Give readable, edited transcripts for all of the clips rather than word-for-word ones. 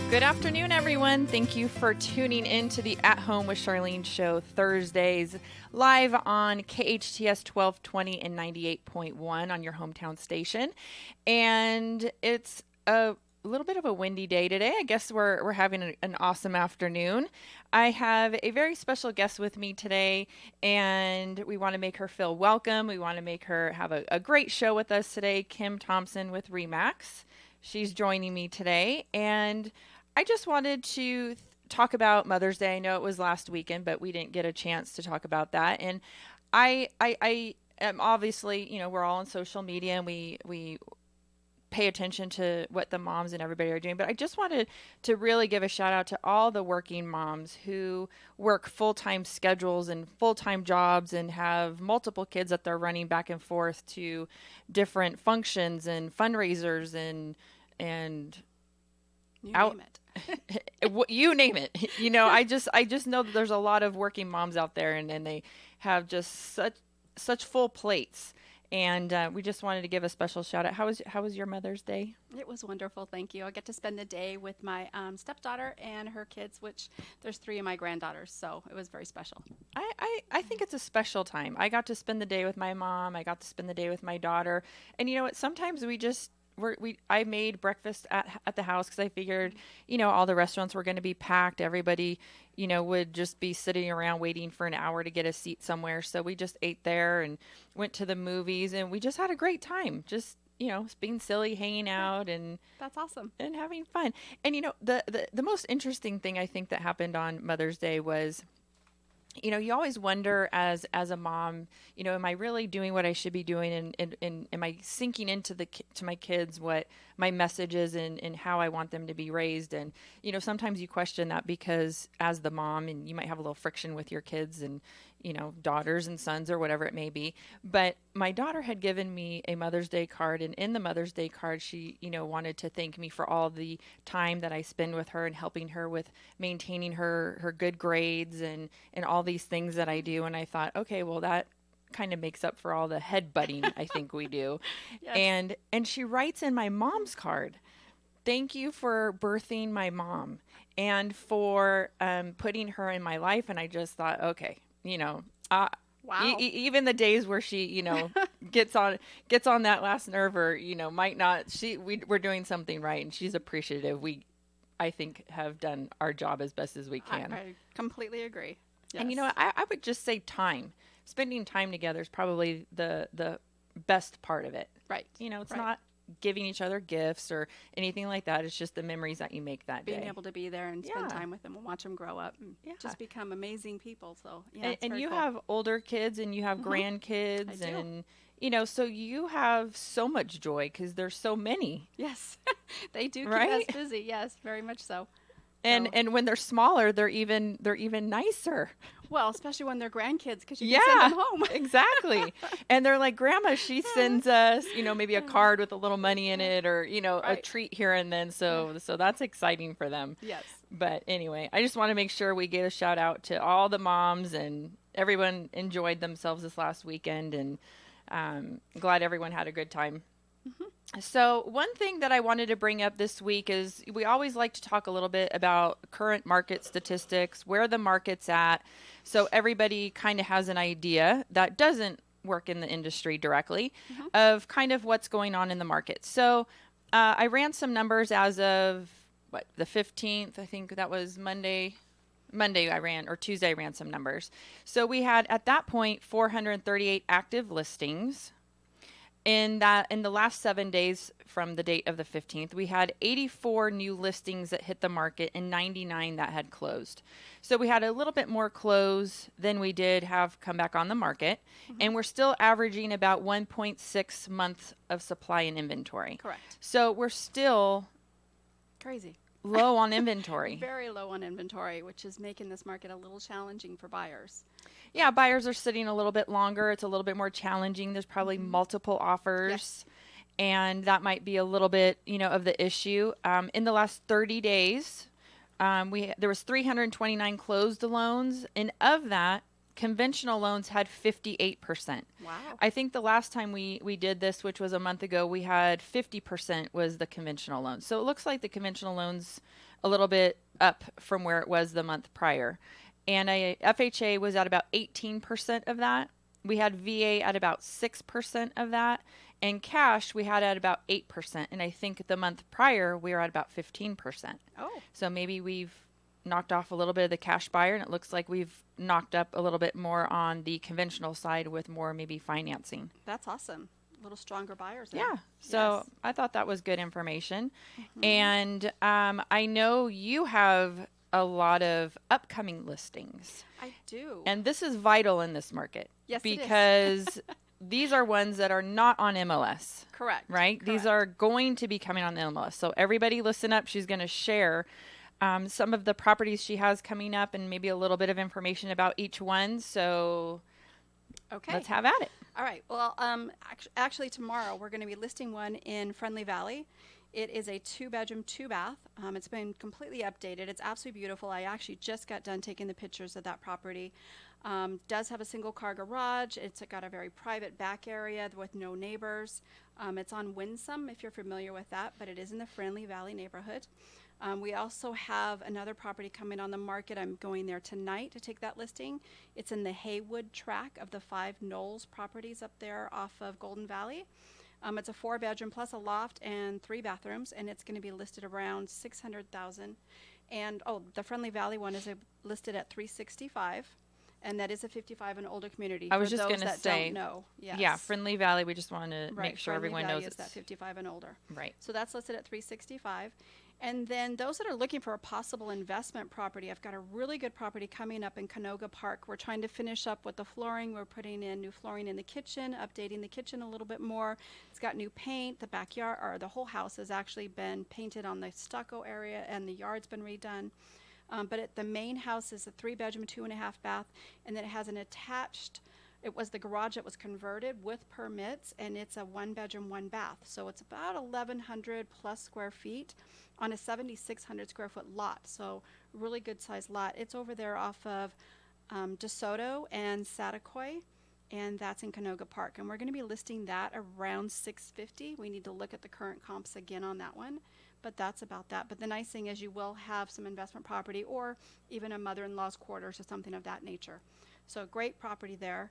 Good afternoon, everyone. Thank you for tuning in to the At Home with Charlene show Thursdays, live on KHTS 1220 and 98.1 on your hometown station. And it's a little bit of a windy day today. I guess we're having an awesome afternoon. I have a very special guest with me today, and we want to make her feel welcome. We want to make her have a great show with us today. Kim Thompson with Remax. She's joining me today, and I just wanted to talk about Mother's Day. I know it was last weekend, but we didn't get a chance to talk about that. And I am obviously, we're all on social media and we pay attention to what the moms and everybody are doing. But I just wanted to really give a shout out to all the working moms who work full-time schedules and full-time jobs and have multiple kids that they're running back and forth to different functions and fundraisers and you out. name it. You name it. I just know that there's a lot of working moms out there, and they have just such full plates. And we just wanted to give a special shout out. How was your Mother's Day? It was wonderful, thank you. I get to spend the day with my stepdaughter and her kids, which there's 3 of my granddaughters, so it was very special. I think it's a special time. I got to spend the day with my mom. I got to spend the day with my daughter. And you know what? Sometimes I made breakfast at the house because I figured, all the restaurants were going to be packed. Everybody, would just be sitting around waiting for an hour to get a seat somewhere. So we just ate there and went to the movies, and we just had a great time. Just, being silly, hanging out, and That's awesome. and having fun. And the most interesting thing I think that happened on Mother's Day was, you always wonder as a mom, am I really doing what I should be doing, and am I sinking into to my kids what my message is and how I want them to be raised? And sometimes you question that because as the mom, and you might have a little friction with your kids and daughters and sons or whatever it may be. But my daughter had given me a Mother's Day card, and in the Mother's Day card, she wanted to thank me for all the time that I spend with her and helping her with maintaining her good grades and all these things that I do. And I thought, okay, well, that kind of makes up for all the headbutting I think we do. Yes. And she writes in my mom's card, thank you for birthing my mom and for putting her in my life. And I just thought, okay, Wow. even the days where she, gets on that last nerve, or might not. We're doing something right, and she's appreciative. I think, have done our job as best as we can. I completely agree. Yes. And I would just say spending time together is probably the best part of it. Right. It's Right. not giving each other gifts or anything like that. It's just the memories that you make that Being day. able to be there and spend Yeah. time with them and watch them grow up and Yeah. just become amazing people. So, yeah, it's And very you cool. have older kids and you have grandkids, I do. and so you have so much joy because there's so many. Yes, they do keep Right? us busy. Yes, very much so. And So- and when they're smaller, they're even nicer. Well, especially when they're grandkids, because you Yeah, can send them home. exactly. And they're like, Grandma, she sends us, maybe a card with a little money in it, or a Right. treat here and then. So that's exciting for them. Yes. But anyway, I just want to make sure we give a shout out to all the moms, and everyone enjoyed themselves this last weekend, and glad everyone had a good time. So one thing that I wanted to bring up this week is we always like to talk a little bit about current market statistics, where the market's at, so everybody kind of has an idea that doesn't work in the industry directly of kind of what's going on in the market. So I ran some numbers as of the 15th. I think that was Monday I ran, or Tuesday I ran some numbers. So we had at that point 438 active listings. In the last 7 days from the date of the 15th, we had 84 new listings that hit the market and 99 that had closed. So we had a little bit more close than we did have come back on the market. And we're still averaging about 1.6 months of supply and inventory. Correct. So we're still Crazy. low on inventory. Very low on inventory, which is making this market a little challenging for buyers. Yeah, buyers are sitting a little bit longer. It's a little bit more challenging. There's probably multiple offers. Yes. And that might be a little bit, of the issue. In the last 30 days, there was 329 closed loans, and of that, conventional loans had 58%. Wow. I think the last time we did this, which was a month ago, we had 50% was the conventional loans. So it looks like the conventional loans a little bit up from where it was the month prior. And FHA was at about 18% of that. We had VA at about 6% of that. And cash we had at about 8%. And I think the month prior we were at about 15%. Oh. So maybe we've knocked off a little bit of the cash buyer, and it looks like we've knocked up a little bit more on the conventional side with more maybe financing. That's awesome. A little stronger buyers then. Yeah. So Yes. I thought that was good information. And I know you have a lot of upcoming listings. I do. And this is vital in this market. Yes, it is. Because these are ones that are not on MLS. Correct. Right? These are going to be coming on the MLS. So everybody listen up. She's going to share some of the properties she has coming up and maybe a little bit of information about each one. So Okay. let's have at it. All right. Well, actually tomorrow we're going to be listing one in Friendly Valley. It is a 2-bedroom, 2-bath. It's been completely updated. It's absolutely beautiful. I actually just got done taking the pictures of that property. Does have a single car garage. It's got a very private back area with no neighbors. It's on Winsome, if you're familiar with that, but it is in the Friendly Valley neighborhood. We also have another property coming on the market. I'm going there tonight to take that listing. It's in the Haywood track of the 5 Knolls properties up there off of Golden Valley. It's a 4-bedroom plus a loft and 3 bathrooms, and it's going to be listed around $600,000. And the Friendly Valley one is listed at $365,000, and that is a 55 and older community. I was just going to say, don't know. Yes. yeah, Friendly Valley. We just want to make sure Friendly everyone Valley knows is that 55 and older. Right. So that's listed at $365,000. And then those that are looking for a possible investment property, I've got a really good property coming up in Canoga Park. We're trying to finish up with the flooring. We're putting in new flooring in the kitchen, updating the kitchen a little bit more. It's got new paint. The backyard, or the whole house, has actually been painted on the stucco area, and the yard's been redone. But the main house is a 3-bedroom, 2.5-bath, and then it has an attached. It was the garage that was converted with permits, and it's a 1-bedroom, 1-bath. So it's about 1,100 plus square feet on a 7,600 square foot lot. So really good sized lot. It's over there off of DeSoto and Satakoy, and that's in Canoga Park. And we're going to be listing that around $650,000. We need to look at the current comps again on that one, but that's about that. But the nice thing is you will have some investment property or even a mother-in-law's quarters or something of that nature. So great property there.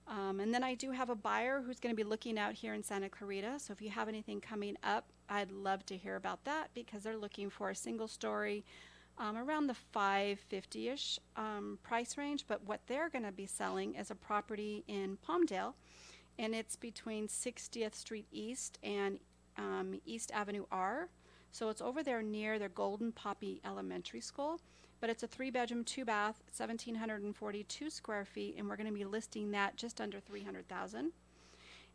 And then I do have a buyer who's going to be looking out here in Santa Clarita. So if you have anything coming up, I'd love to hear about that, because they're looking for a single story around the $550-ish price range. But what they're going to be selling is a property in Palmdale, and it's between 60th Street East and East Avenue R. So it's over there near their Golden Poppy Elementary School. But it's a 3-bedroom, 2-bath, 1,742 square feet, and we're going to be listing that just under $300,000.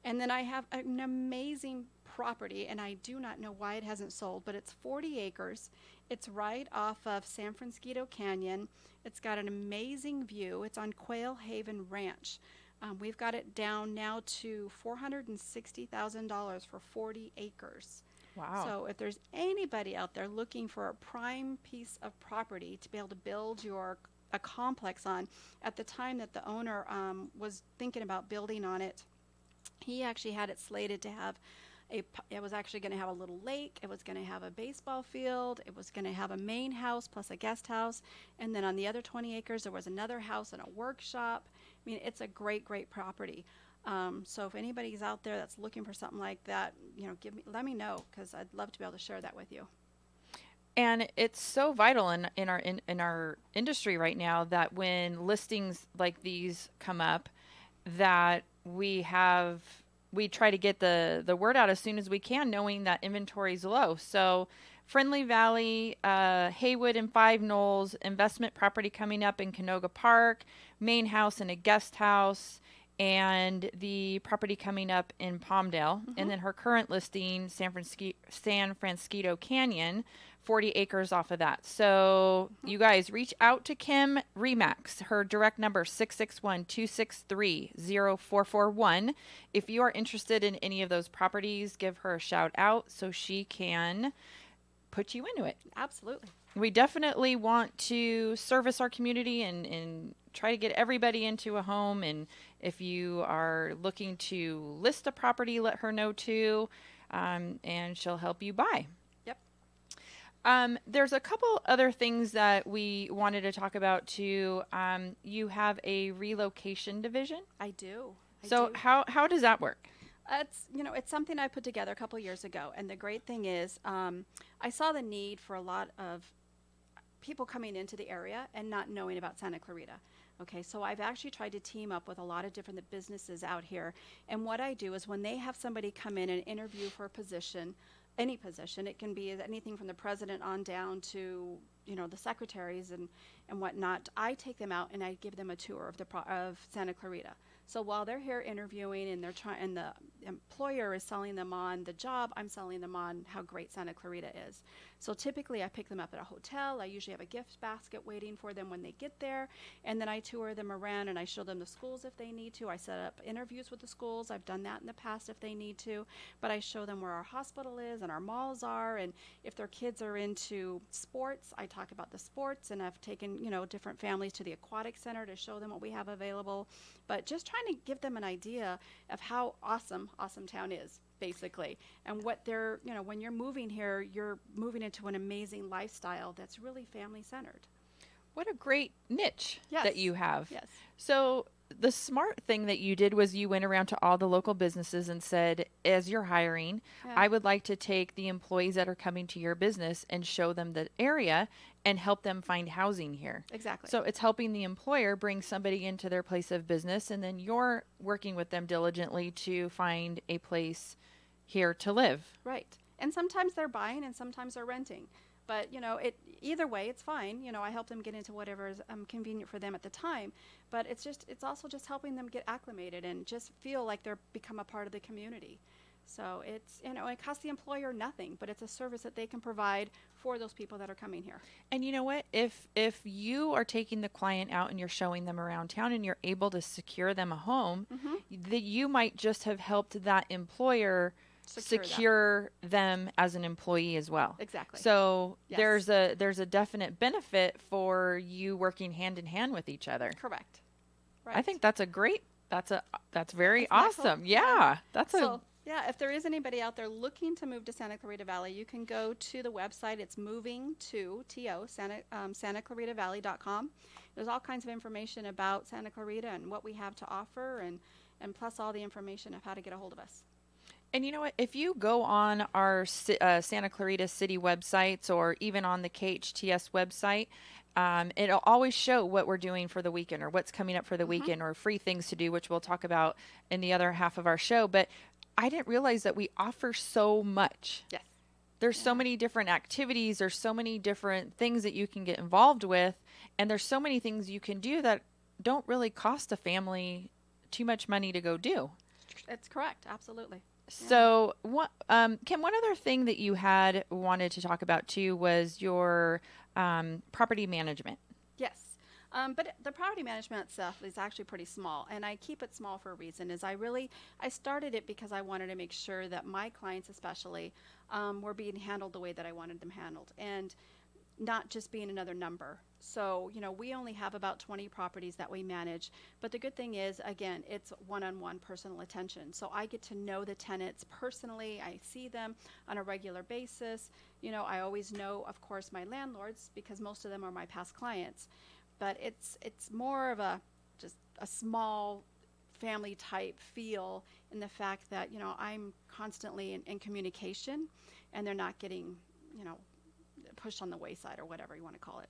And then I have an amazing property, and I do not know why it hasn't sold, but it's 40 acres. It's right off of San Francisco Canyon. It's got an amazing view. It's on Quail Haven Ranch. We've got it down now to $460,000 for 40 acres. Wow. So if there's anybody out there looking for a prime piece of property to be able to build a complex on, at the time that the owner was thinking about building on it, he actually had it slated to have it was actually going to have a little lake. It was going to have a baseball field. It was going to have a main house plus a guest house. And then on the other 20 acres, there was another house and a workshop. I mean, it's a great, great property. So if anybody's out there that's looking for something like that, let me know, because I'd love to be able to share that with you. And it's so vital in our industry right now that when listings like these come up, that we try to get the word out as soon as we can, knowing that inventory is low. So Friendly Valley, Haywood and 5 Knolls, investment property coming up in Canoga Park, main house and a guest house, and the property coming up in Palmdale. Mm-hmm. And then her current listing, San Francisco Canyon, 40 acres off of that. So you guys reach out to Kim Remax. Her direct number, 661-263-0441. If you are interested in any of those properties, give her a shout out so she can put you into it. Absolutely. We definitely want to service our community and try to get everybody into a home. And if you are looking to list a property, let her know too, and she'll help you buy. Yep. There's a couple other things that we wanted to talk about too. You have a relocation division. I do. So how does that work? It's something I put together a couple years ago, and the great thing is, I saw the need for a lot of people coming into the area and not knowing about Santa Clarita. Okay, so I've actually tried to team up with a lot of different businesses out here, and what I do is when they have somebody come in and interview for a position, any position, it can be anything from the president on down to the secretaries and whatnot. I take them out and I give them a tour of Santa Clarita. So while they're here interviewing and and the employer is selling them on the job, I'm selling them on how great Santa Clarita is. So typically I pick them up at a hotel. I usually have a gift basket waiting for them when they get there. And then I tour them around and I show them the schools if they need to. I set up interviews with the schools. I've done that in the past if they need to. But I show them where our hospital is and our malls are. And if their kids are into sports, I talk about the sports. And I've taken, different families to the aquatic center to show them what we have available. But just trying to give them an idea of how awesome Town is, basically. And what they're, when you're moving here, you're moving into an amazing lifestyle that's really family centered. What a great niche that you have. Yes. So the smart thing that you did was you went around to all the local businesses and said, as you're hiring, I would like to take the employees that are coming to your business and show them the area and help them find housing here. Exactly. So it's helping the employer bring somebody into their place of business, and then you're working with them diligently to find a place here to live. Right. And sometimes they're buying and sometimes they're renting. But, either way, it's fine. I help them get into whatever is convenient for them at the time. But it's also just helping them get acclimated and just feel like they're become a part of the community. So it's, it costs the employer nothing, but it's a service that they can provide for those people that are coming here. And you know what? If you are taking the client out and you're showing them around town and you're able to secure them a home, that you might just have helped that employer secure them as an employee as well. Exactly. So there's a definite benefit for you working hand in hand with each other. Correct. Right. I think that's very awesome. Cool. Yeah. If there is anybody out there looking to move to Santa Clarita Valley, you can go to the website. It's moving to SantaClaritaValley.com. There's all kinds of information about Santa Clarita and what we have to offer, and plus all the information of how to get a hold of us. And you know what? If you go on our Santa Clarita City websites or even on the KHTS website, it'll always show what we're doing for the weekend or what's coming up for the weekend or free things to do, which we'll talk about in the other half of our show. But I didn't realize that we offer so much. Yes. There's so many different activities. There's so many different things that you can get involved with. And there's so many things you can do that don't really cost a family too much money to go do. That's correct. Absolutely. So, Kim, one other thing that you had wanted to talk about too was your property management. Yes. But the property management itself is actually pretty small, and I keep it small for a reason. I started it because I wanted to make sure that my clients especially were being handled the way that I wanted them handled, and not just being another number. So, we only have about 20 properties that we manage, but the good thing is, again, it's one-on-one personal attention. So I get to know the tenants personally. I see them on a regular basis. I always know, of course, my landlords because most of them are my past clients. But it's more of just a small family type feel in the fact that, I'm constantly in communication and they're not getting, pushed on the wayside or whatever you want to call it.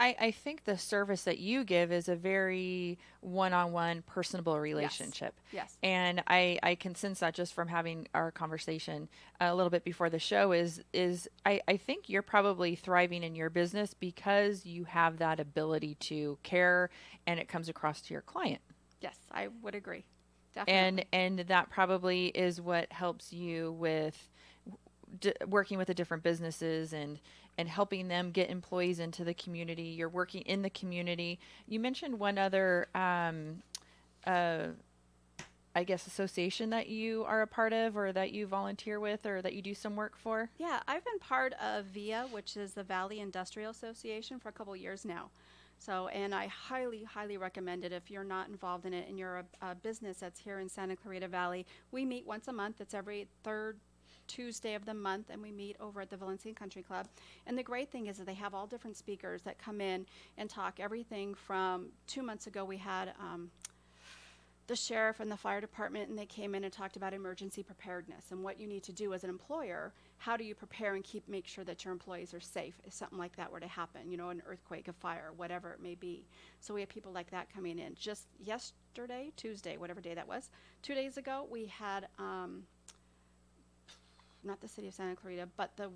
I think the service that you give is a very one-on-one personable relationship. Yes. And I can sense that just from having our conversation a little bit before the show is I think you're probably thriving in your business because you have that ability to care and it comes across to your client. Yes, I would agree. Definitely. And that probably is what helps you with working with the different businesses and helping them get employees into the community. You're working in the community. You mentioned one other I guess, association that you are a part of or that you volunteer with or that you do some work for? Yeah, I've been part of VIA, which is the Valley Industrial Association, for a couple years now. So, and I highly, highly recommend it if you're not involved in it and you're a business that's here in Santa Clarita Valley. We meet once a month. It's every third Tuesday of the month, and we meet over at the Valencian Country Club. And the great thing is that they have all different speakers that come in and talk everything from 2 months ago we had the sheriff and the fire department, and they came in and talked about emergency preparedness and what you need to do as an employer. How do you prepare and make sure that your employees are safe if something like that were to happen, an earthquake, a fire, whatever it may be. So we have people like that coming in. Just yesterday, Tuesday, whatever day that was, 2 days ago, we had not the city of Santa Clarita, but the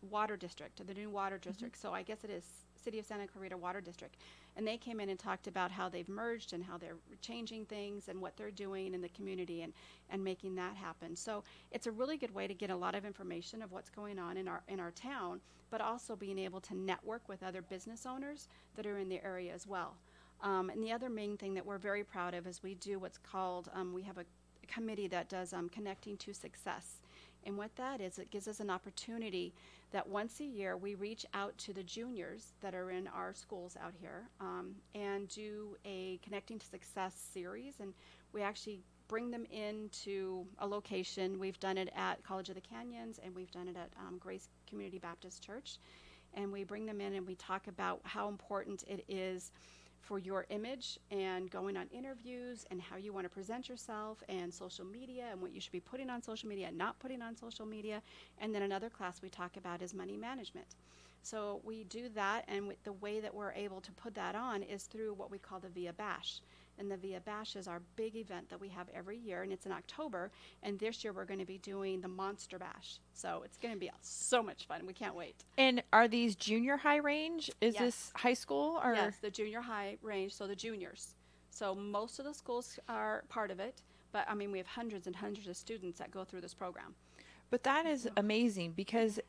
water district, the new water district. So I guess it is City of Santa Clarita Water District. And they came in and talked about how they've merged and how they're changing things and what they're doing in the community and making that happen. So it's a really good way to get a lot of information of what's going on in our town, but also being able to network with other business owners that are in the area as well. And the other main thing that we're very proud of is we do what's called, we have a committee that does Connecting to Success. And what that is, it gives us an opportunity that once a year we reach out to the juniors that are in our schools out here and do a Connecting to Success series. And we actually bring them into a location. We've done it at College of the Canyons, and we've done it at Grace Community Baptist Church. And we bring them in and we talk about how important it is for your image and going on interviews and how you want to present yourself and social media and what you should be putting on social media and not putting on social media. And then another class we talk about is money management. So we do that, and the way that we're able to put that on is through what we call the VIA Bash. And the VIA Bash is our big event that we have every year, and it's in October. And this year we're going to be doing the Monster Bash. So it's going to be so much fun. We can't wait. And are these junior high range? Is this high school? Or? Yes, the junior high range, so the juniors. So most of the schools are part of it, but I mean we have hundreds and hundreds of students that go through this program. But that is amazing, because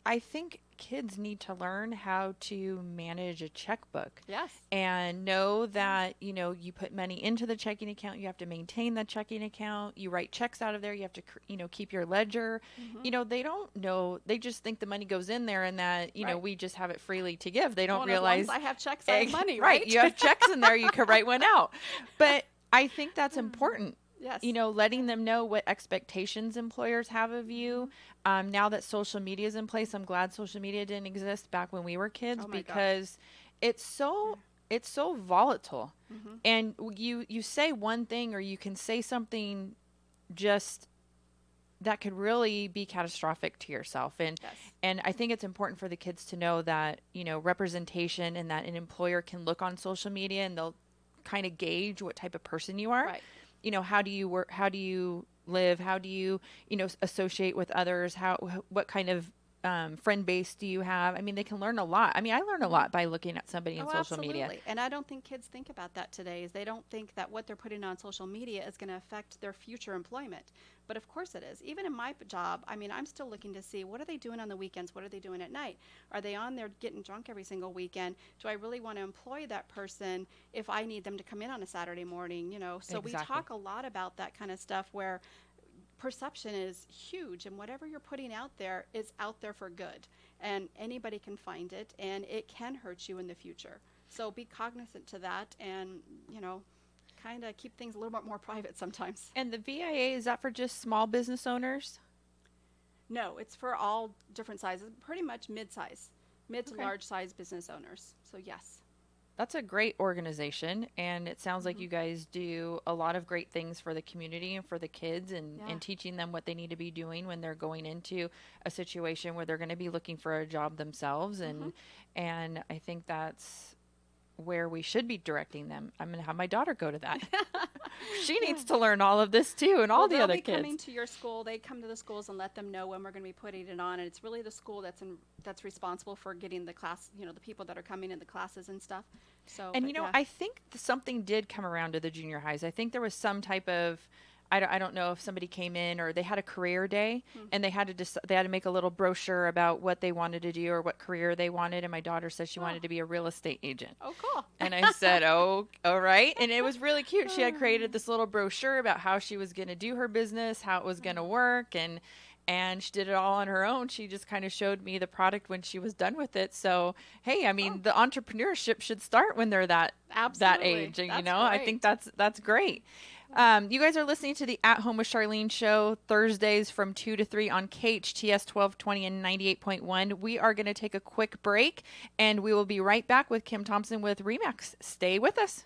I think kids need to learn how to manage a checkbook. Yes. And know that, you put money into the checking account, you have to maintain the checking account, you write checks out of there, you have to, keep your ledger. They don't know, they just think the money goes in there and that, we just have it freely to give. They don't realize. I have checks, I have money, right? You have checks in there, you could write one out. But I think that's important. Yes. Letting them know what expectations employers have of you. Now that social media is in place, I'm glad social media didn't exist back when we were kids, because it's so volatile. And you say one thing, or you can say something just that could really be catastrophic to yourself. And I think it's important for the kids to know that, representation, and that an employer can look on social media and they'll kind of gauge what type of person you are. Right. How do you work? How do you live? How do you, associate with others? What kind of friend base do you have? I mean, they can learn a lot. I mean, I learn a lot by looking at somebody on social media. And I don't think kids think about that today. Is they don't think that what they're putting on social media is going to affect their future employment. But of course it is. Even in my job, I mean, I'm still looking to see, what are they doing on the weekends? What are they doing at night? Are they on there getting drunk every single weekend? Do I really want to employ that person if I need them to come in on a Saturday morning? So we talk a lot about that kind of stuff, where perception is huge, and whatever you're putting out there is out there for good, and anybody can find it, and it can hurt you in the future. So be cognizant to that, and kind of keep things a little bit more private sometimes. And the VIA, is that for just small business owners? No, it's for all different sizes, pretty much mid to large size business owners. So yes. That's a great organization, and it sounds like you guys do a lot of great things for the community and for the kids, and teaching them what they need to be doing when they're going into a situation where they're going to be looking for a job themselves. And I think that's where we should be directing them. I'm going to have my daughter go to that. She needs to learn all of this too, and all the other kids. They'll be coming to your school. They come to the schools and let them know when we're going to be putting it on, and it's really the school that's responsible for getting the class, the people that are coming in the classes and stuff. So, and I think something did come around to the junior highs. I think there was some type of I don't know if somebody came in or they had a career day and they had to make a little brochure about what they wanted to do or what career they wanted. And my daughter said she wanted to be a real estate agent. Oh, cool. And I said, oh, all right. And it was really cute. She had created this little brochure about how she was going to do her business, how it was going to work. And she did it all on her own. She just kind of showed me the product when she was done with it. So, hey, I mean, the entrepreneurship should start when they're that age. And, That's I great. think that's great. You guys are listening to the At Home with Charlene show Thursdays from 2 to 3 on KHTS 1220 and 98.1. We are going to take a quick break, and we will be right back with Kim Thompson with Remax. Stay with us.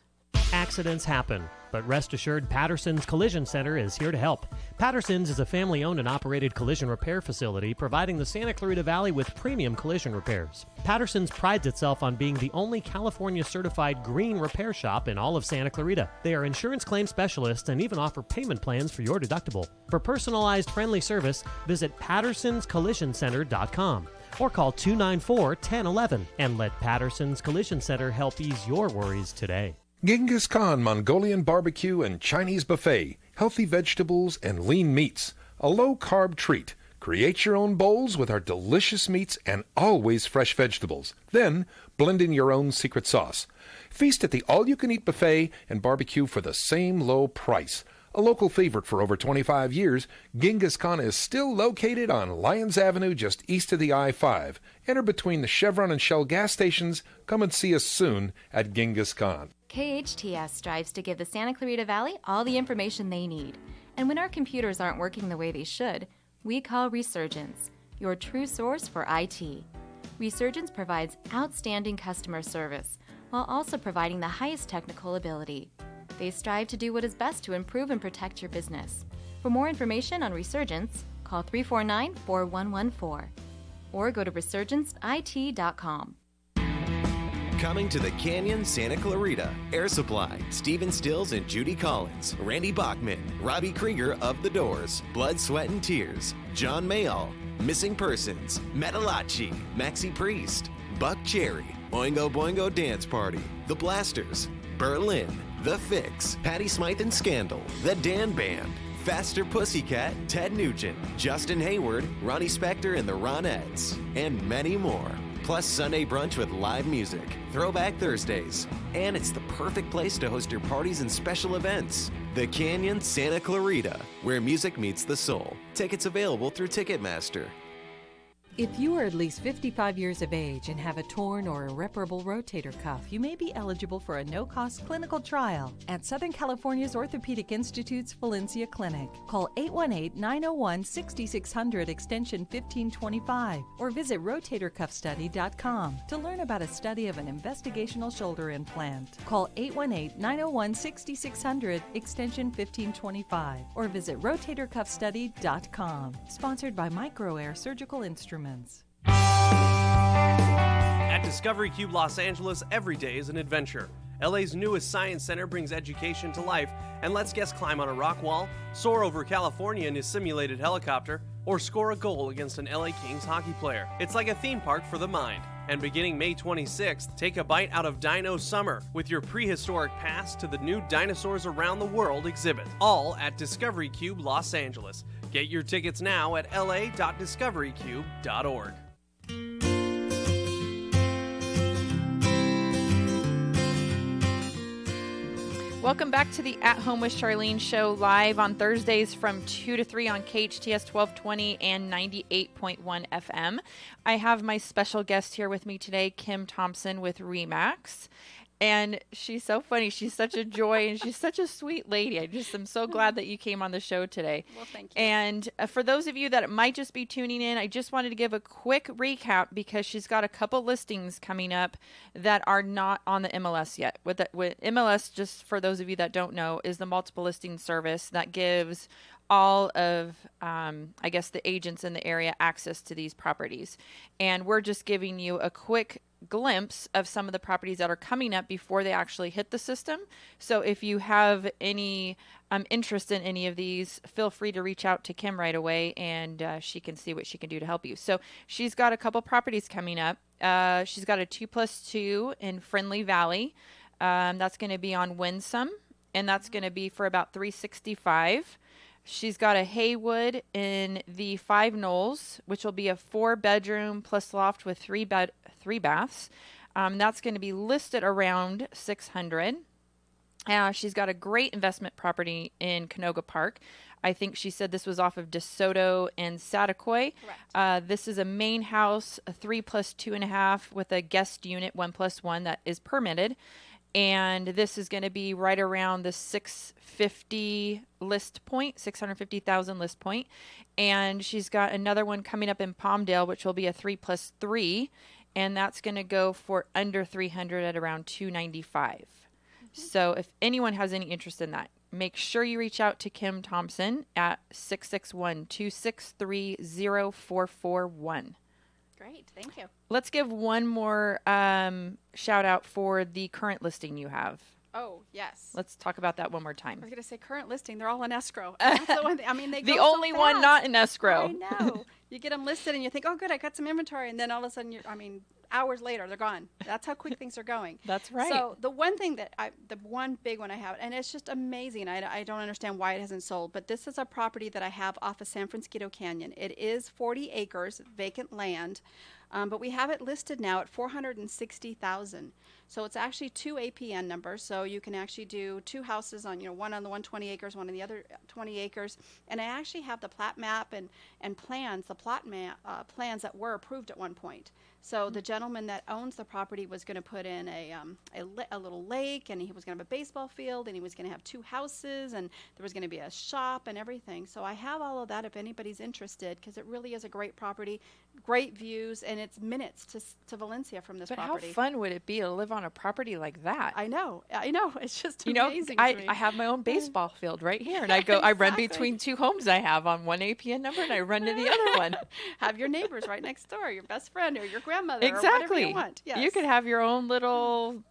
Accidents happen, but rest assured Patterson's Collision Center is here to help. Patterson's is a family-owned and operated collision repair facility providing the Santa Clarita Valley with premium collision repairs. Patterson's prides itself on being the only California-certified green repair shop in all of Santa Clarita. They are insurance claim specialists and even offer payment plans for your deductible. For personalized, friendly service, visit pattersonscollisioncenter.com or call 294-1011 and let Patterson's Collision Center help ease your worries today. Genghis Khan Mongolian Barbecue and Chinese Buffet, healthy vegetables and lean meats, a low-carb treat. Create your own bowls with our delicious meats and always fresh vegetables. Then, blend in your own secret sauce. Feast at the all-you-can-eat buffet and barbecue for the same low price. A local favorite for over 25 years, Genghis Khan is still located on Lyons Avenue just east of the I-5. Enter between the Chevron and Shell gas stations. Come and see us soon at Genghis Khan. KHTS strives to give the Santa Clarita Valley all the information they need. And when our computers aren't working the way they should, we call Resurgence, your true source for IT. Resurgence provides outstanding customer service while also providing the highest technical ability. They strive to do what is best to improve and protect your business. For more information on Resurgence, call 349-4114 or go to resurgenceit.com. Coming to the Canyon, Santa Clarita. Air Supply, Steven Stills and Judy Collins, Randy Bachman, Robbie Krieger of The Doors, Blood, Sweat and Tears, John Mayall, Missing Persons, Metalachi, Maxi Priest, Buck Cherry, Oingo Boingo Dance Party, The Blasters, Berlin, The Fix, Patty Smythe and Scandal, The Dan Band, Faster Pussycat, Ted Nugent, Justin Hayward, Ronnie Spector and the Ronettes, and many more. Plus Sunday brunch with live music, Throwback Thursdays, and it's the perfect place to host your parties and special events. The Canyon, Santa Clarita, where music meets the soul. Tickets available through Ticketmaster. If you are at least 55 years of age and have a torn or irreparable rotator cuff, you may be eligible for a no-cost clinical trial at Southern California's Orthopedic Institute's Valencia Clinic. Call 818-901-6600 extension 1525 or visit rotatorcuffstudy.com to learn about a study of an investigational shoulder implant. Call 818-901-6600 extension 1525 or visit rotatorcuffstudy.com. Sponsored by MicroAir Surgical Instruments. At Discovery Cube Los Angeles, every day is an adventure. LA's newest science center brings education to life and lets guests climb on a rock wall, soar over California in a simulated helicopter, or score a goal against an LA Kings hockey player. It's like a theme park for the mind. And beginning May 26th, take a bite out of Dino Summer with your prehistoric pass to the new Dinosaurs Around the World exhibit, all at Discovery Cube Los Angeles. Get your tickets now at la.discoverycube.org. Welcome back to the At Home with Charlene show, live on Thursdays from 2 to 3 on KHTS 1220 and 98.1 FM. I have my special guest here with me today, Kim Thompson with Remax. And she's so funny. She's such a joy, and she's such a sweet lady. I just am so glad that you came on the show today. Well, thank you. And for those of you that might just be tuning in, I just wanted to give a quick recap because she's got a couple listings coming up that are not on the MLS yet. With MLS, just for those of you that don't know, is the multiple listing service that gives all of, I guess, the agents in the area access to these properties. And we're just giving you a quick glimpse of some of the properties that are coming up before they actually hit the system. So if you have any interest in any of these, feel free to reach out to Kim right away, and she can see what she can do to help you. So she's got a couple properties coming up. She's got a 2+2 in Friendly Valley. That's going to be on Winsome, and that's going to be for about $365. She's got a Haywood in the 5 Knolls, which will be a 4-bedroom plus loft with 3 baths. That's going to be listed around $600. She's got a great investment property in Canoga Park. I think she said this was off of DeSoto and Saticoy. Correct. This is a main house, a 3 plus 2.5 with a guest unit 1 plus 1 that is permitted. And this is going to be right around the 650 list point, 650,000 list point. And she's got another one coming up in Palmdale, which will be a 3 plus 3. And that's going to go for under 300 at around 295. So if anyone has any interest in that, make sure you reach out to Kim Thompson at 661-263-0441. Great. Thank you. Let's give one more shout out for the current listing you have. Oh, yes. Let's talk about that one more time. I was going to say current listing. They're all in escrow. That's the one thing. I mean, they The go so only one fast. not in escrow. I know. You get them listed and you think, oh, good, I got some inventory. And then all of a sudden, hours later, they're gone. That's how quick things are going. That's right. So the one thing the one big one I have, and it's just amazing. I don't understand why it hasn't sold, but this is a property that I have off of San Francisco Canyon. It is 40 acres, vacant land. But we have it listed now at $460,000. So it's actually 2 APN numbers. So you can actually do 2 houses on, one on the 120 acres, one on the other 20 acres. And I actually have the plat map and plans, the plot plans that were approved at one point. So the gentleman that owns the property was going to put in a little lake, and he was going to have a baseball field, and he was going to have 2 houses, and there was going to be a shop and everything. So I have all of that if anybody's interested, because it really is a great property, great views, and it's minutes to Valencia from this property. How fun would it be to live on a property like that? I know. It's just amazing to me. I have my own baseball field right here, and I run between 2 homes I have on one APN number, and I run to the other one. Have your neighbors right next door, your best friend, or your grandmother, exactly. or whatever you want. Yes. You could have your own little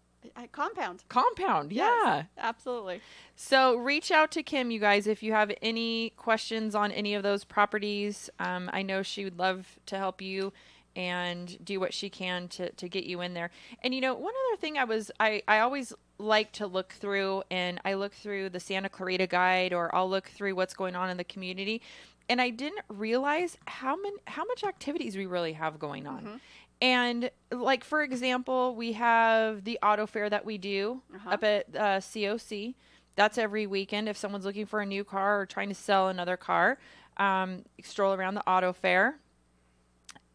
compound. Yeah. Yes, absolutely. So reach out to Kim, you guys, if you have any questions on any of those properties. I know she would love to help you and do what she can to get you in there. And one other thing I always like to look through, and I look through the Santa Clarita guide, or I'll look through what's going on in the community. And I didn't realize how much activities we really have going on. Mm-hmm. And like, for example, we have the auto fair that we do up at COC. That's every weekend. If someone's looking for a new car or trying to sell another car, stroll around the auto fair.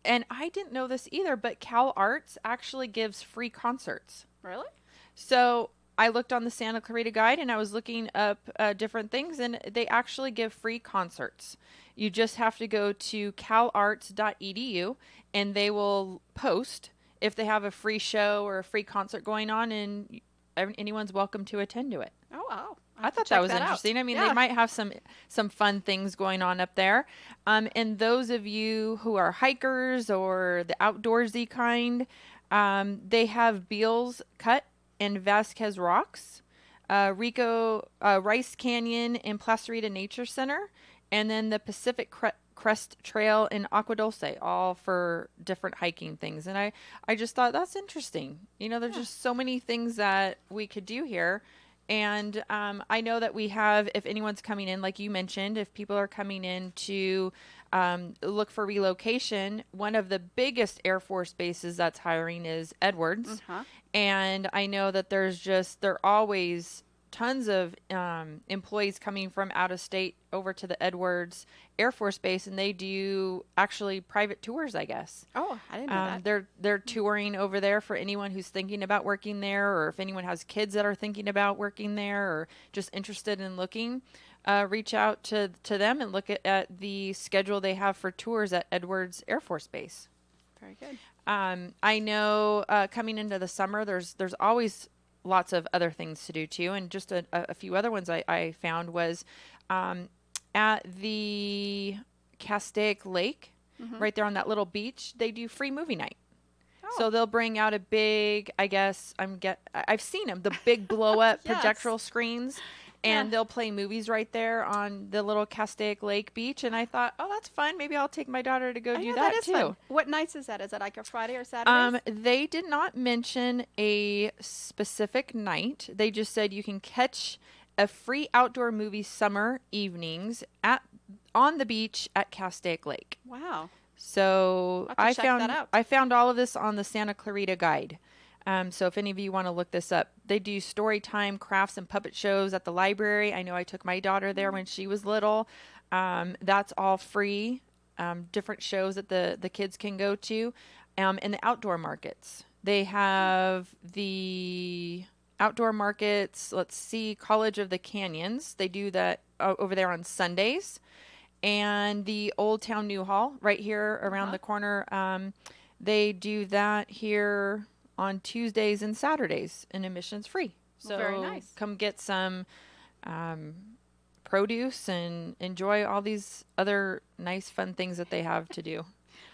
And I didn't know this either, but Cal Arts actually gives free concerts. Really? So I looked on the Santa Clarita guide, and I was looking up different things, and they actually give free concerts. You just have to go to calarts.edu, and they will post if they have a free show or a free concert going on, and anyone's welcome to attend to it. Oh, wow. I thought that was interesting. Out. I mean, they might have some fun things going on up there. And those of you who are hikers or the outdoorsy kind, they have Beals Cut and Vasquez Rocks, Rice Canyon and Placerita Nature Center, and then the Pacific Crest Trail in Agua Dulce, all for different hiking things. And I just thought that's interesting. There's just so many things that we could do here. And I know that we have, if anyone's coming in, like you mentioned, if people are coming in to look for relocation, one of the biggest Air Force bases that's hiring is Edwards. And I know that there are always tons of employees coming from out of state over to the Edwards Air Force Base, and they do actually private tours, I guess. Oh, I didn't know that. They're touring over there for anyone who's thinking about working there, or if anyone has kids that are thinking about working there or just interested in looking. Reach out to them and look at the schedule they have for tours at Edwards Air Force Base. Very good. I know coming into the summer, there's always lots of other things to do too, and just a few other ones I found was at the Castaic Lake, right there on that little beach, they do free movie night. So they'll bring out a big, I've seen them, the big blow up projectile screens, and they'll play movies right there on the little Castaic Lake beach. And I thought, oh, that's fun. Maybe I'll take my daughter to go do that too. Fun. What nights is that? Is it like a Friday or Saturday? They did not mention a specific night. They just said you can catch a free outdoor movie summer evenings on the beach at Castaic Lake. Wow. So I'll have to check that out. I found all of this on the Santa Clarita Guide. So if any of you want to look this up, they do story time, crafts, and puppet shows at the library. I know I took my daughter there when she was little. That's all free. Different shows that the kids can go to. And the outdoor markets. They have the outdoor markets. Let's see, College of the Canyons. They do that over there on Sundays. And the Old Town New Hall right here around the corner. They do that here on Tuesdays and Saturdays, and admission's free. So very nice. Come get some produce and enjoy all these other nice, fun things that they have to do.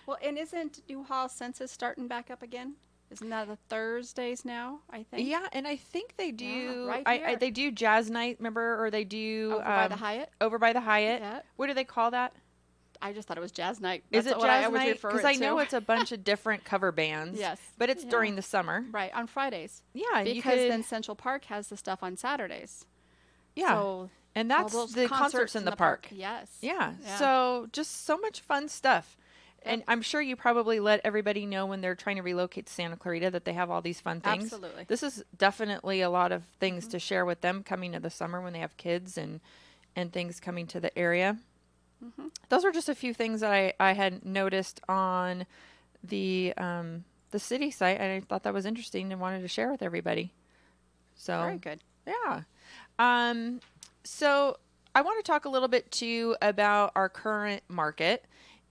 Well, and isn't New Hall Census starting back up again? Isn't that the Thursdays now, I think? Yeah, and I think they do. Yeah, right here. They do jazz night, remember? Or they do Over by the Hyatt? Over by the Hyatt. Yeah. What do they call that? I just thought it was jazz night. Is That's it what I jazz always night? refer Because it I know to. it's a bunch of different cover bands. Yes. But it's Yeah. during the summer. Right, on Fridays. Yeah, and you because could, then Central Park has the stuff on Saturdays. yeah, So and all that's those the concerts in the park. Yes. Yeah. Yeah. So just so much fun stuff. Yep. And I'm sure you probably let everybody know when they're trying to relocate to Santa Clarita that they have all these fun things. Absolutely. This is definitely a lot of things to share with them coming to the summer when they have kids and things coming to the area. Those were just a few things that I had noticed on the city site, and I thought that was interesting and wanted to share with everybody. So Very good. yeah. So I want to talk a little bit too about our current market.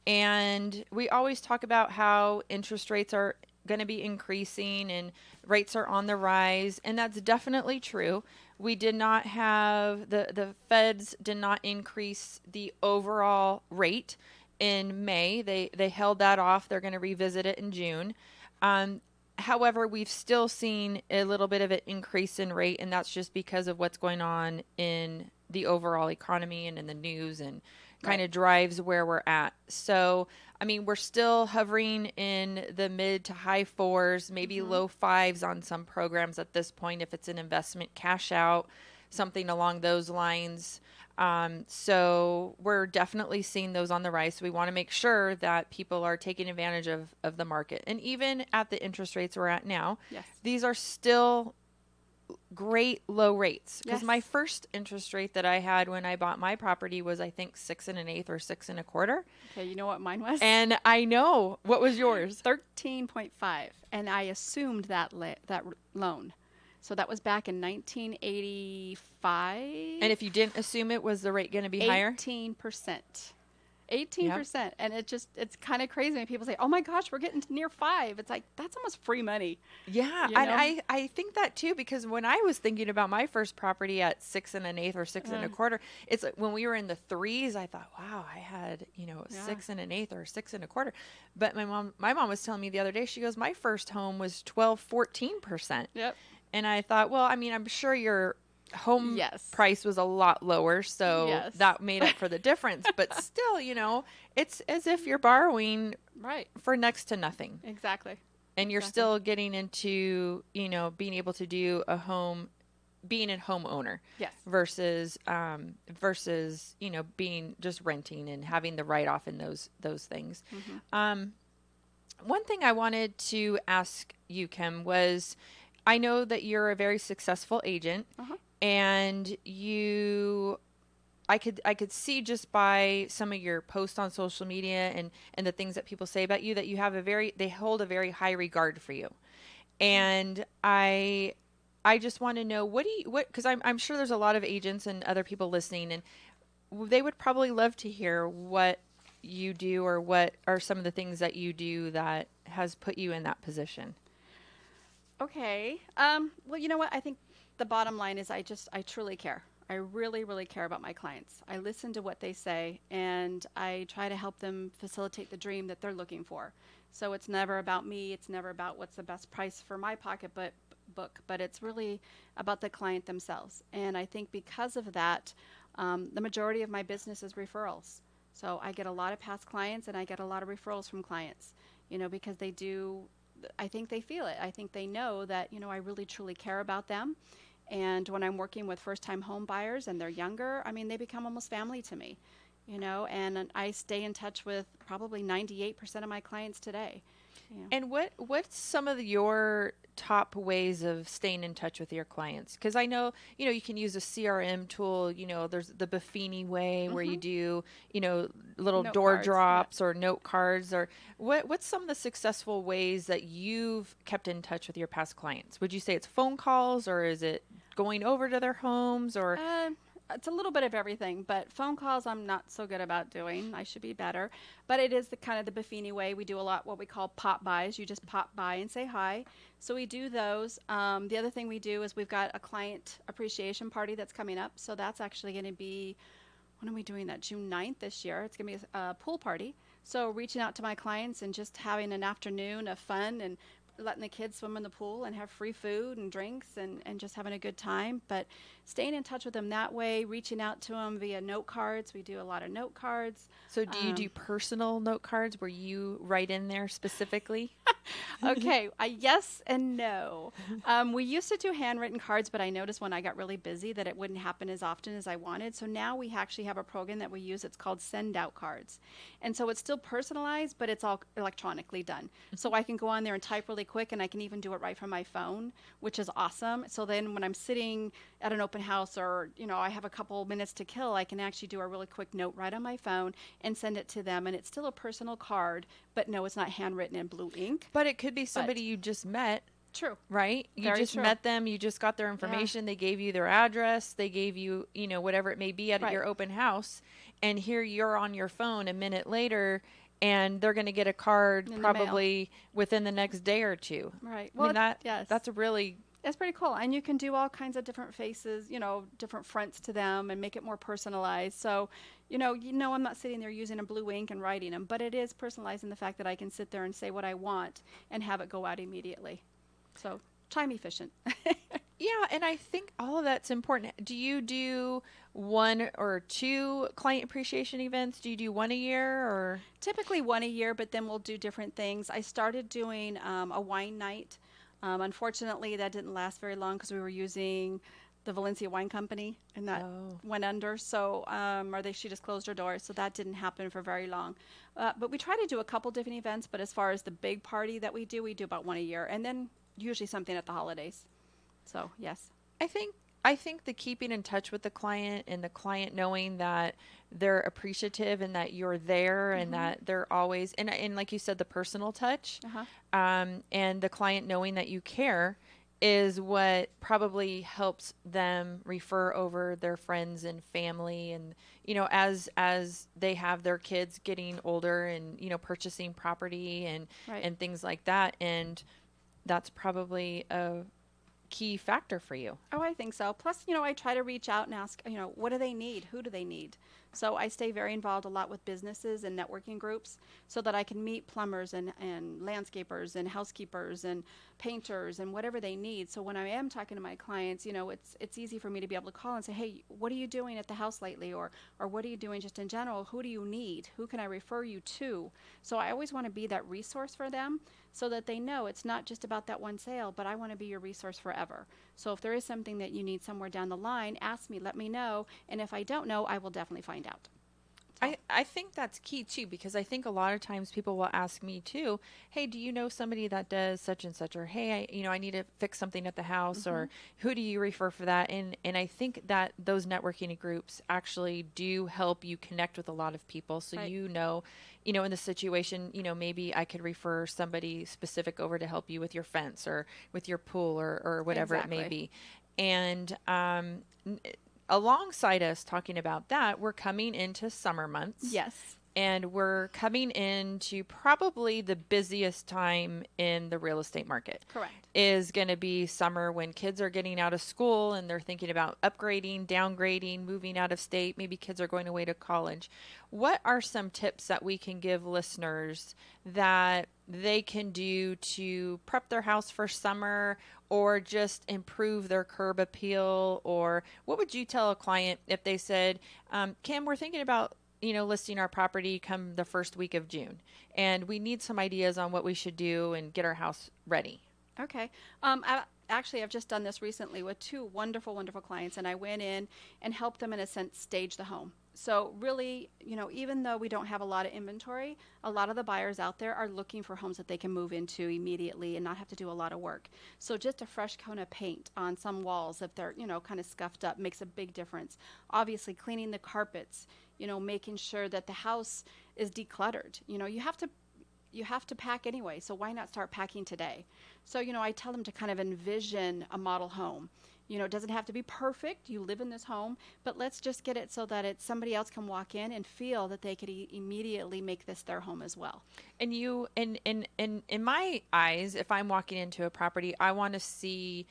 And we always talk about how interest rates are going to be increasing and rates are on the rise. And that's definitely true. We did not have, the feds did not increase the overall rate in May. They held that off. They're going to revisit it in June. However, we've still seen a little bit of an increase in rate, and that's just because of what's going on in the overall economy and in the news, and kind of drives where we're at. So, I mean, we're still hovering in the mid to high fours, maybe low fives on some programs at this point, if it's an investment cash out, something along those lines. So we're definitely seeing those on the rise. So we want to make sure that people are taking advantage of the market. And even at the interest rates we're at now, Yes. these are still great low rates. Because Yes. my first interest rate that I had when I bought my property was, I think, 6 1/8 or 6 1/4. Okay, you know what mine was? And I know, what was yours? 13.5, and I assumed that loan. So that was back in 1985. And if you didn't assume it, was the rate going to be higher? 18%. 18%. And it's kind of crazy when people say, oh my gosh, we're getting to near 5. It's like, that's almost free money. Yeah, You and know? I think that too, because when I was thinking about my first property at 6 1/8 or 6 1/4, it's like when we were in the threes, I thought, wow, I had, 6 1/8 or 6 1/4. But my mom was telling me the other day, she goes, my first home was 12-14%. Yep. And I thought, well, I mean, I'm sure your home Yes. price was a lot lower, so Yes. that made up for the difference. But still, it's as if you're borrowing Right. for next to nothing. Exactly. And you're Exactly. still getting into, being able to do being a homeowner. Yes. Versus, being just renting and having the write-off in those things. One thing I wanted to ask you, Kim, was I know that you're a very successful agent, and I could see just by some of your posts on social media and the things that people say about you that you have they hold a very high regard for you. And I just want to know, because I'm sure there's a lot of agents and other people listening, and they would probably love to hear what you do or what are some of the things that you do that has put you in that position. Okay. Well, you know what? I think the bottom line is I truly care. I really, really care about my clients. I listen to what they say, and I try to help them facilitate the dream that they're looking for. So it's never about me. It's never about what's the best price for my pocketbook, but it's really about the client themselves. And I think because of that, the majority of my business is referrals. So I get a lot of past clients, and I get a lot of referrals from clients, because I think they feel it. I think they know that, I really truly care about them. And when I'm working with first-time home buyers and they're younger, I mean, they become almost family to me, and I stay in touch with probably 98% of my clients today. And what's some of your top ways of staying in touch with your clients? Because I know, you can use a CRM tool. There's the Buffini way where you do, little Note door cards, drops or note cards. Or what's some of the successful ways that you've kept in touch with your past clients? Would you say it's phone calls, or is it going over to their homes, or? It's a little bit of everything, but phone calls I'm not so good about doing. I should be better. But it is the kind of the Buffini way. We do a lot what we call pop bys. You just pop by and say hi. So we do those. The other thing we do is we've got a client appreciation party that's coming up. So that's actually going to be, when are we doing that? June 9th this year. It's going to be a pool party. So reaching out to my clients and just having an afternoon of fun and letting the kids swim in the pool and have free food and drinks and just having a good time. But staying in touch with them that way, reaching out to them via note cards. We do a lot of note cards. So do you do personal note cards where you write in there specifically? Okay, yes and no. We used to do handwritten cards, but I noticed when I got really busy that it wouldn't happen as often as I wanted. So now we actually have a program that we use. It's called Send Out Cards. And so it's still personalized, but it's all electronically done. So I can go on there and type really quick, and I can even do it right from my phone, which is awesome. So then when I'm sitting at an open house or, I have a couple minutes to kill, I can actually do a really quick note right on my phone and send it to them. And it's still a personal card, but no, it's not handwritten in blue ink. But it could be somebody you just met. True. Right? You Very just true. met them. You just got their information. They gave you their address. They gave you, whatever it may be at Right. your open house. And here you're on your phone a minute later, and they're going to get a card In the probably within the next day or two. Right. I mean, yes. that's a really... It's pretty cool. And you can do all kinds of different faces, different fronts to them and make it more personalized. So, I'm not sitting there using a blue ink and writing them, but it is personalized in the fact that I can sit there and say what I want and have it go out immediately. So time efficient. Yeah, and I think all of that's important. Do you do 1 or 2 client appreciation events? Do you do 1 a year, or? Typically 1 a year, but then we'll do different things. I started doing a wine night. Unfortunately, that didn't last very long because we were using the Valencia Wine Company, and that went under. So, she just closed her doors. So that didn't happen for very long. But we try to do a couple different events. But as far as the big party that we do about 1 a year, and then usually something at the holidays. So yes, I think the keeping in touch with the client and the client knowing that they're appreciative and that you're there and that they're always, and like you said, the personal touch, and the client knowing that you care is what probably helps them refer over their friends and family. And, as they have their kids getting older and, purchasing property and, and things like that. And that's probably a key factor for you. Oh, I think so. Plus, I try to reach out and ask, what do they need? Who do they need? So I stay very involved a lot with businesses and networking groups so that I can meet plumbers and landscapers and housekeepers and painters and whatever they need. So when I am talking to my clients, it's easy for me to be able to call and say, hey, what are you doing at the house lately? Or what are you doing just in general? Who do you need? Who can I refer you to? So I always want to be that resource for them so that they know it's not just about that one sale, but I want to be your resource forever. So if there is something that you need somewhere down the line, ask me, let me know. And if I don't know, I will definitely find out. I think that's key too, because I think a lot of times people will ask me too, hey, do you know somebody that does such and such, or hey, I need to fix something at the house, or who do you refer for that? And I think that those networking groups actually do help you connect with a lot of people. So in the situation, maybe I could refer somebody specific over to help you with your fence or with your pool or whatever it may be. And alongside us talking about that, we're coming into summer months. Yes. And we're coming into probably the busiest time in the real estate market. Correct. Is going to be summer when kids are getting out of school and they're thinking about upgrading, downgrading, moving out of state. Maybe kids are going away to college. What are some tips that we can give listeners that they can do to prep their house for summer or just improve their curb appeal? Or what would you tell a client if they said, Kim, we're thinking about listing our property come the first week of June, and we need some ideas on what we should do and get our house ready? Okay. I've just done this recently with two wonderful, wonderful clients, and I went in and helped them, in a sense, stage the home. So really, even though we don't have a lot of inventory, a lot of the buyers out there are looking for homes that they can move into immediately and not have to do a lot of work. So just a fresh coat of paint on some walls, if they're, kind of scuffed up, makes a big difference. Obviously, cleaning the carpets, making sure that the house is decluttered. You have to pack anyway, so why not start packing today? So, I tell them to kind of envision a model home. It doesn't have to be perfect. You live in this home, but let's just get it so that somebody else can walk in and feel that they could immediately make this their home as well. And in my eyes, if I'm walking into a property, I want to see,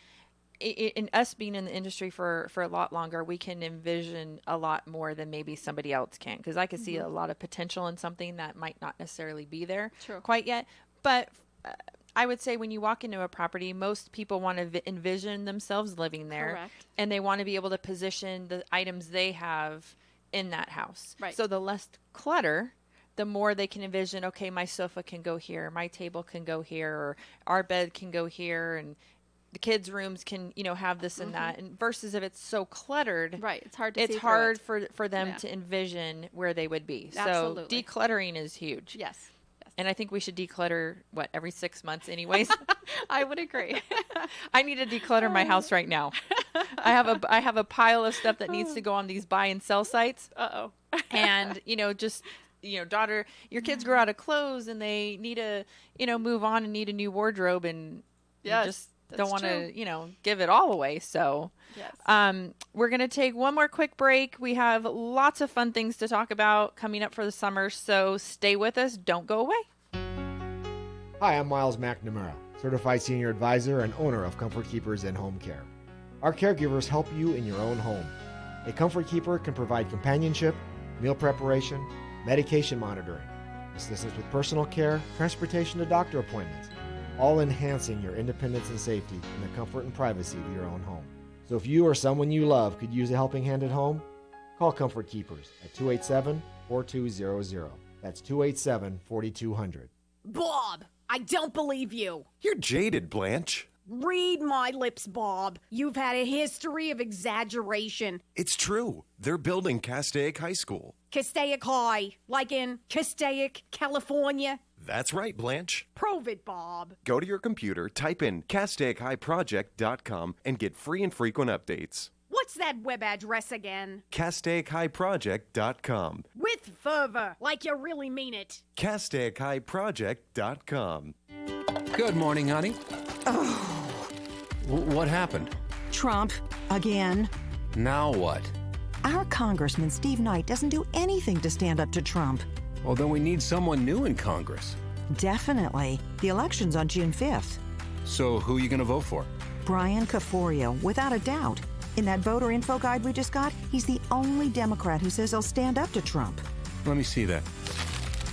in us being in the industry for a lot longer, we can envision a lot more than maybe somebody else can, because I can see a lot of potential in something that might not necessarily be there quite yet. But I would say when you walk into a property, most people want to envision themselves living there. Correct. And they want to be able to position the items they have in that house. Right. So the less clutter, the more they can envision, okay, my sofa can go here, my table can go here, or our bed can go here, and the kids' rooms can, have this and that. And versus if it's so cluttered, right, it's hard to it's see hard through it. for them to envision where they would be. Absolutely. So decluttering is huge. Yes. And I think we should declutter, every 6 months anyways? I would agree. I need to declutter my house right now. I have a pile of stuff that needs to go on these buy and sell sites. Uh-oh. And, daughter, your kids grow out of clothes and they need to, move on and need a new wardrobe, and you just don't want to, give it all away. So yes. We're going to take one more quick break. We have lots of fun things to talk about coming up for the summer, so stay with us. Don't go away. Hi, I'm Miles McNamara, Certified Senior Advisor and owner of Comfort Keepers and Home Care. Our caregivers help you in your own home. A Comfort Keeper can provide companionship, meal preparation, medication monitoring, assistance with personal care, transportation to doctor appointments, all enhancing your independence and safety in the comfort and privacy of your own home. So if you or someone you love could use a helping hand at home, call Comfort Keepers at 287-4200. That's 287-4200. Bob, I don't believe you. You're jaded, Blanche. Read my lips, Bob. You've had a history of exaggeration. It's true. They're building Castaic High School. Castaic High, like in Castaic, California. That's right, Blanche. Prove it, Bob. Go to your computer, type in CastaicHighProject.com, and get free and frequent updates. What's that web address again? CastaicHighProject.com. With fervor, like you really mean it. CastaicHighProject.com. Good morning, honey. Oh. What happened? Trump, again. Now what? Our Congressman Steve Knight doesn't do anything to stand up to Trump. Well, then we need someone new in Congress. Definitely. The election's on June 5th. So who are you going to vote for? Brian Caforio, without a doubt. In that voter info guide we just got, he's the only Democrat who says he'll stand up to Trump. Let me see that.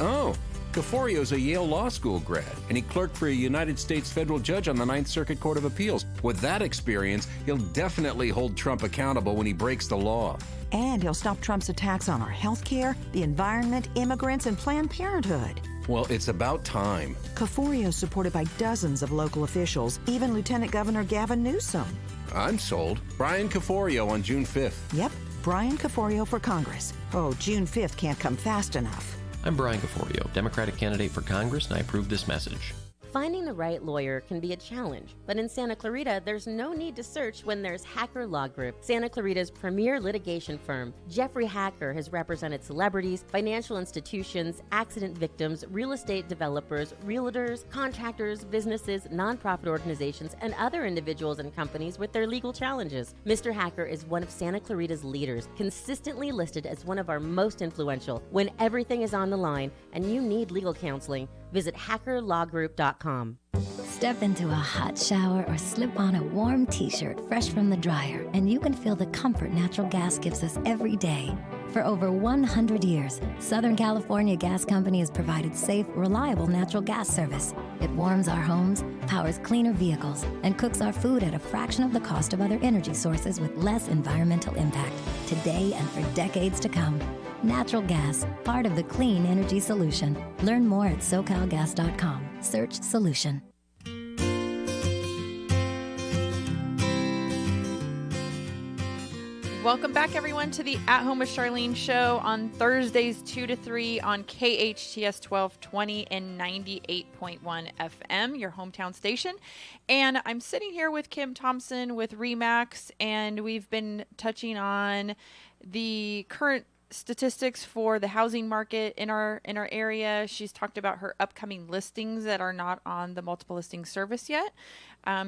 Oh, Caforio's a Yale Law School grad, and he clerked for a United States federal judge on the Ninth Circuit Court of Appeals. With that experience, he'll definitely hold Trump accountable when he breaks the law. And he'll stop Trump's attacks on our health care, the environment, immigrants, and Planned Parenthood. Well, it's about time. Caforio's supported by dozens of local officials, even Lieutenant Governor Gavin Newsom. I'm sold. Brian Caforio on June 5th. Yep, Brian Caforio for Congress. Oh, June 5th can't come fast enough. I'm Brian Caforio, Democratic candidate for Congress, and I approve this message. Finding the right lawyer can be a challenge, but in Santa Clarita, there's no need to search when there's Hacker Law Group, Santa Clarita's premier litigation firm. Jeffrey Hacker has represented celebrities, financial institutions, accident victims, real estate developers, realtors, contractors, businesses, nonprofit organizations, and other individuals and companies with their legal challenges. Mr. Hacker is one of Santa Clarita's leaders, consistently listed as one of our most influential. When everything is on the line and you need legal counseling, visit hackerlawgroup.com. Step into a hot shower or slip on a warm t-shirt fresh from the dryer, and you can feel the comfort natural gas gives us every day. For over 100 years, Southern California Gas Company has provided safe, reliable natural gas service. It warms our homes, powers cleaner vehicles, and cooks our food at a fraction of the cost of other energy sources with less environmental impact, today and for decades to come. Natural gas, part of the clean energy solution. Learn more at SoCalGas.com. Search solution. Welcome back, everyone, to the At Home with Charlene show on Thursdays 2 to 3 on KHTS 1220 and 98.1 FM, your hometown station. And I'm sitting here with Kim Thompson with RE/MAX, and we've been touching on the current statistics for the housing market in our area. She's talked about her upcoming listings that are not on the multiple listing service yet.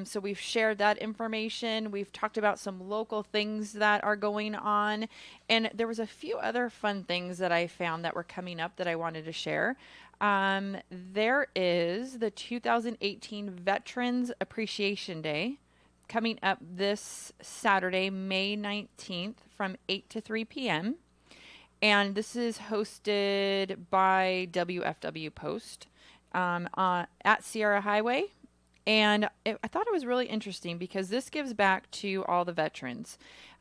So we've shared that information. We've talked about some local things that are going on, and there was a few other fun things that I found that were coming up that I wanted to share. There is the 2018 Veterans Appreciation Day coming up this Saturday, May 19th from 8 to 3 p.m. And this is hosted by WFW Post at Sierra Highway. And I thought it was really interesting because this gives back to all the veterans.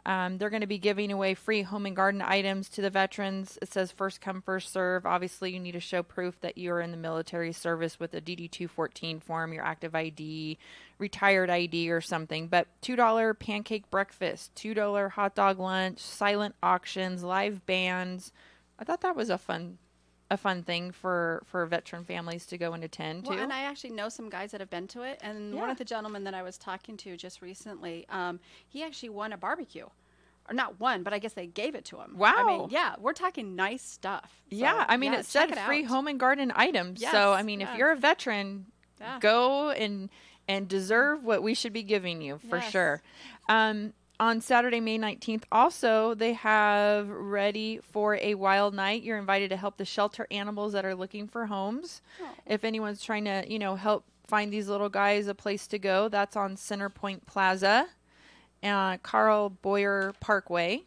They're going to be giving away free home and garden items to the veterans. It says first come, first serve. Obviously, you need to show proof that you're in the military service with a DD-214 form, your active ID, retired ID or something. But $2 pancake breakfast, $2 hot dog lunch, silent auctions, live bands. I thought that was a fun thing for veteran families to go and attend to. Well, and I actually know some guys that have been to it, and one of the gentlemen that I was talking to just recently, he actually won a barbecue. Or not one, but I guess they gave it to him. Wow. I mean, yeah, we're talking nice stuff. So, yeah, I mean, it said free home and garden items. Yes, so, I mean, if you're a veteran, go and deserve what we should be giving you for sure. On Saturday, May 19th, also, they have Ready for a Wild Night. You're invited to help the shelter animals that are looking for homes. If anyone's trying to, help find these little guys a place to go, that's on Centerpoint Plaza, Carl Boyer Parkway.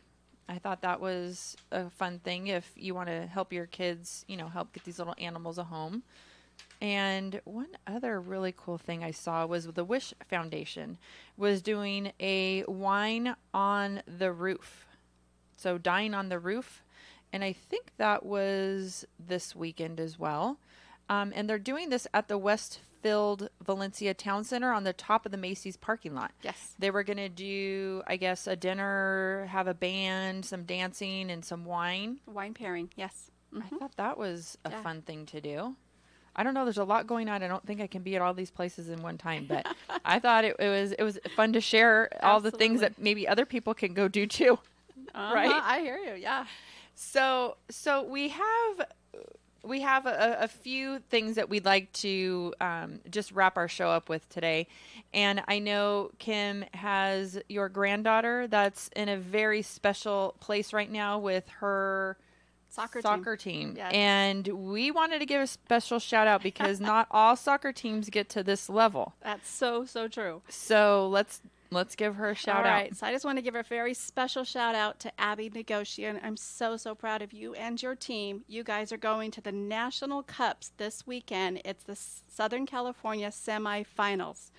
I thought that was a fun thing if you want to help your kids, help get these little animals a home. And one other really cool thing I saw was the Wish Foundation was doing a wine on the roof. So Dine on the Roof. And I think that was this weekend as well. And they're doing this at the Westfield Valencia Town Center on the top of the Macy's parking lot. Yes. They were going to do, I guess, a dinner, have a band, some dancing, and some wine. Wine pairing, yes. I thought that was a fun thing to do. I don't know. There's a lot going on. I don't think I can be at all these places in one time, but I thought it was fun to share all the things that maybe other people can go do too. Right? I hear you. Yeah. So we have a few things that we'd like to just wrap our show up with today. And I know Kim has your granddaughter that's in a very special place right now with her soccer team. Yes. And we wanted to give a special shout out because not all soccer teams get to this level. That's so true. So let's give her a shout out. All right. So I just want to give a very special shout out to Abby Negotian. I'm so proud of you and your team. You guys are going to the National Cups this weekend. It's the Southern California semifinals.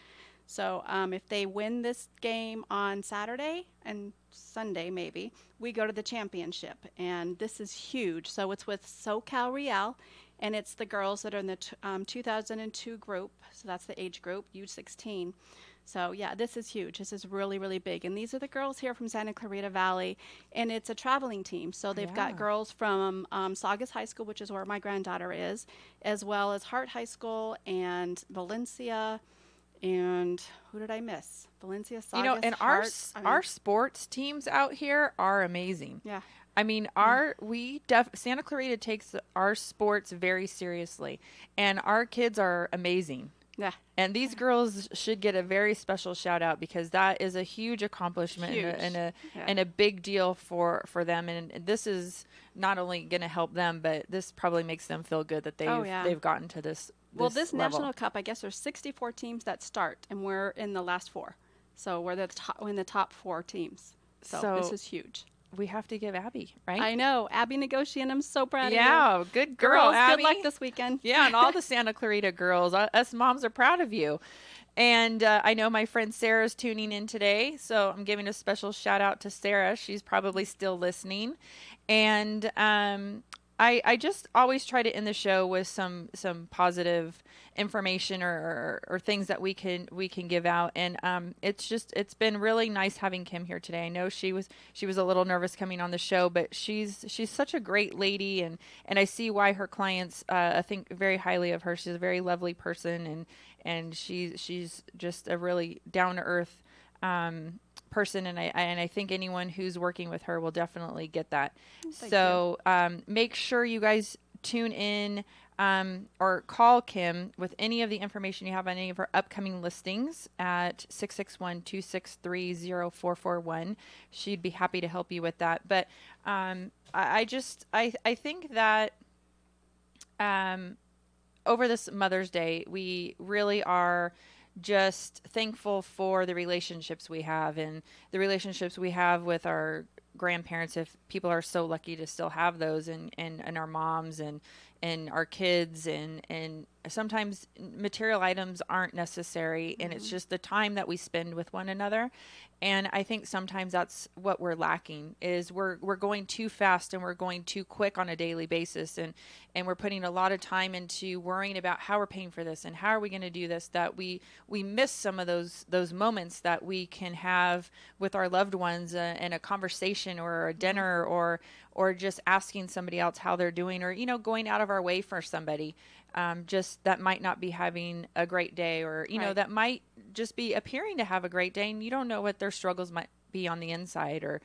So if they win this game on Saturday and Sunday maybe, we go to the championship. And this is huge. So it's with SoCal Real, and it's the girls that are in the 2002 group. So that's the age group, U16. So yeah, this is huge. This is really big. And these are the girls here from Santa Clarita Valley, and it's a traveling team. So they've got girls from Saugus High School, which is where my granddaughter is, as well as Hart High School and Valencia. And who did I miss? Valencia, Saugus, and Hart. our sports teams out here are amazing. Yeah. I mean, Santa Clarita takes our sports very seriously, and our kids are amazing. Yeah. And these girls should get a very special shout out because that is a huge accomplishment and a big deal for them. And this is not only going to help them, but this probably makes them feel good that they've gotten to this. Well, this level. National Cup, I guess there's 64 teams that start, and we're in the last four. So we're in the top four teams. So this is huge. We have to give Abby, right? I know. Abby Negotian, I'm so proud of you. Yeah, good girl, Girls, Abby. good luck this weekend. Yeah, and all the Santa Clarita girls. Us moms are proud of you. And I know my friend Sarah's tuning in today, so I'm giving a special shout out to Sarah. She's probably still listening. And I just always try to end the show with some positive information or things that we can give out, and it's been really nice having Kim here today. I know she was a little nervous coming on the show, but she's such a great lady, and I see why her clients think very highly of her. She's a very lovely person, and she's just a really down to earth person, and I think anyone who's working with her will definitely get that. So make sure you guys tune in or call Kim with any of the information you have on any of her upcoming listings at 661-263-0441. She'd be happy to help you with that. But I think that over this Mother's Day, we really are just thankful for the relationships we have and the relationships we have with our grandparents, if people are so lucky to still have those, and our moms and our kids, and sometimes material items aren't necessary, and it's just the time that we spend with one another. And I think sometimes that's what we're lacking, is we're going too fast and we're going too quick on a daily basis, and we're putting a lot of time into worrying about how we're paying for this and how are we going to do this, that we miss some of those moments that we can have with our loved ones in a conversation or a dinner, or just asking somebody else how they're doing, or going out of our way for somebody just that might not be having a great day, or that might just be appearing to have a great day, and you don't know what their struggles might be on the inside, or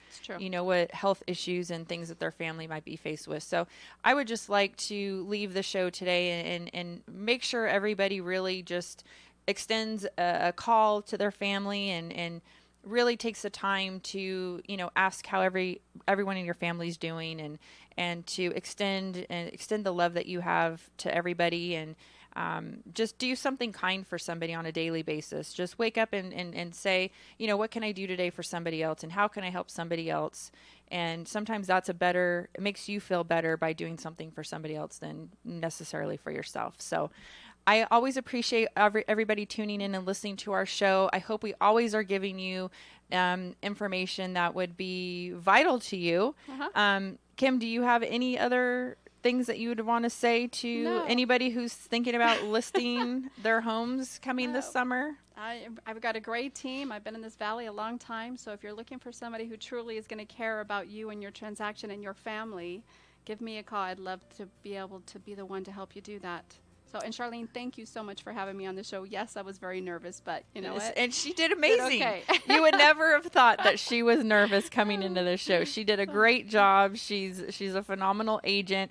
what health issues and things that their family might be faced with. So I would just like to leave the show today and make sure everybody really just extends a call to their family and really takes the time to ask how everyone in your family is doing, and to extend the love that you have to everybody, and just do something kind for somebody on a daily basis. Just wake up and say, what can I do today for somebody else, and how can I help somebody else? And sometimes it makes you feel better by doing something for somebody else than necessarily for yourself. So I always appreciate everybody tuning in and listening to our show. I hope we always are giving you information that would be vital to you. Kim, do you have any other things that you would want to say to anybody who's thinking about listing their homes coming this summer? I've got a great team. I've been in this valley a long time. So if you're looking for somebody who truly is going to care about you and your transaction and your family, give me a call. I'd love to be able to be the one to help you do that. So, and Charlene, thank you so much for having me on the show. Yes, I was very nervous, but you know what? And she did amazing. Okay. You would never have thought that she was nervous coming into the show. She did a great job. She's a phenomenal agent.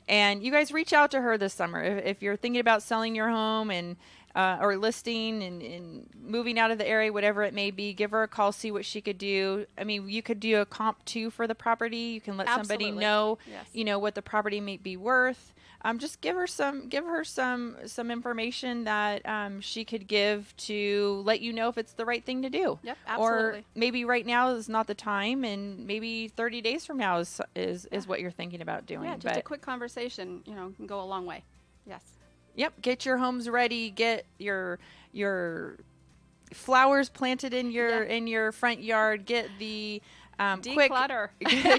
And you guys reach out to her this summer. If you're thinking about selling your home and or listing and moving out of the area, whatever it may be, give her a call, see what she could do. I mean, you could do a comp too for the property. You can let somebody know, what the property may be worth. Just give her some information that she could give to let you know if it's the right thing to do. Yep, absolutely. Or maybe right now is not the time, and maybe 30 days from now is what you're thinking about doing. Yeah, just a quick conversation, can go a long way. Yes. Yep. Get your homes ready. Get your flowers planted in your front yard. Get the declutter.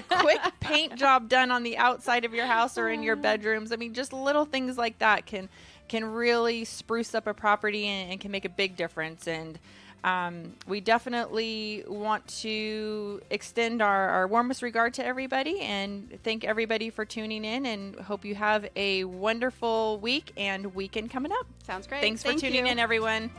quick paint job done on the outside of your house or in your bedrooms. I mean, just little things like that can really spruce up a property and can make a big difference. And we definitely want to extend our warmest regard to everybody and thank everybody for tuning in, and hope you have a wonderful week and weekend coming up. Sounds great. Thanks for tuning in, everyone.